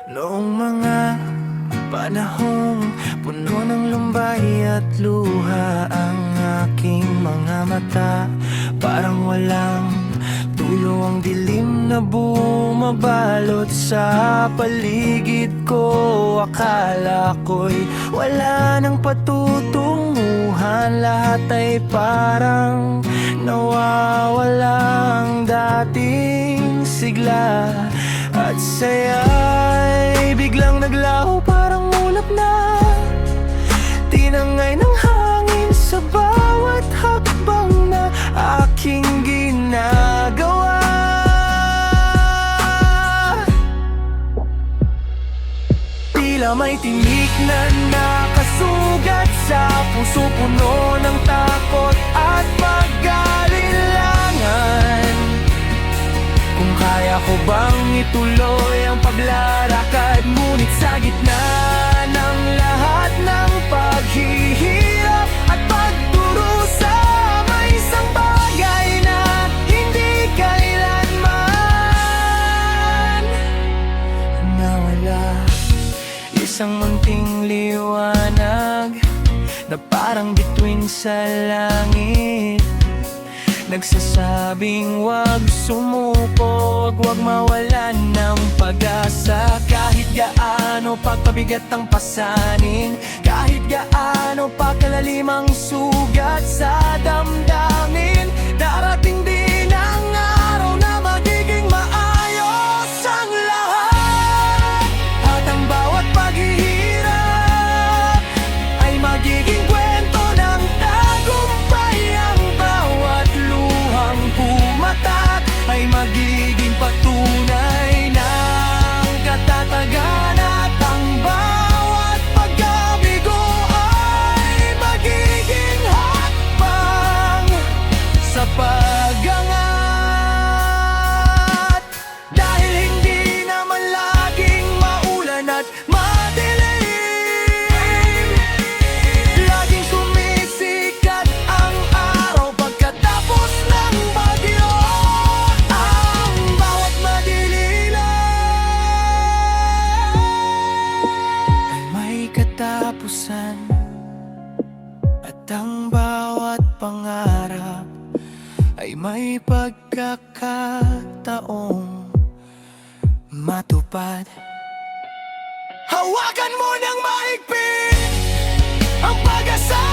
Noong mga panahong puno ng lumbay at luha ang aking mga mata, parang walang tulo ang dilim na bumabalot sa paligid ko. Akala ko'y wala nang patutunguhan, lahat ay parang nawawalang dating sigla. At saya'y biglang naglaho, parang ulap na tinangay ng hangin sa bawat hakbang na aking ginagawa. Tila may tinik na nakasugat sa puso, puno ng takot at pag-alinlangan. Kung kaya ko bang ituloy ang paglarakad, ngunit sa gitna ng lahat ng paghihirap at pagdurusa, may isang bagay na hindi kailanman nawala. Isang munting liwanag na parang bituin sa langit, nagsasabing wag sumuko, wag mawalan ng pag-asa. Kahit gaano pagpabigat ang pasanin, kahit gaano pagkalalim ang sugat sa damdamin, darating din ang araw na magiging maayos ang lahat. At ang bawat paghihirap ay magiging kwento ng tagumpay. Ang bawat luhang pumatak ay magiging patunay ng katatagan. At ang bawat pagkabigo ay magiging hakbang sa pag-angat. Dahil hindi naman laging maulan at madilim, laging sumisikat ang araw pagkatapos ng bagyo. Ang bawat madilim ay may katapusan, at ang bawat pangarap ay may pagkakataong matupad. Hawakan mo ng mahigpit ang pag-asa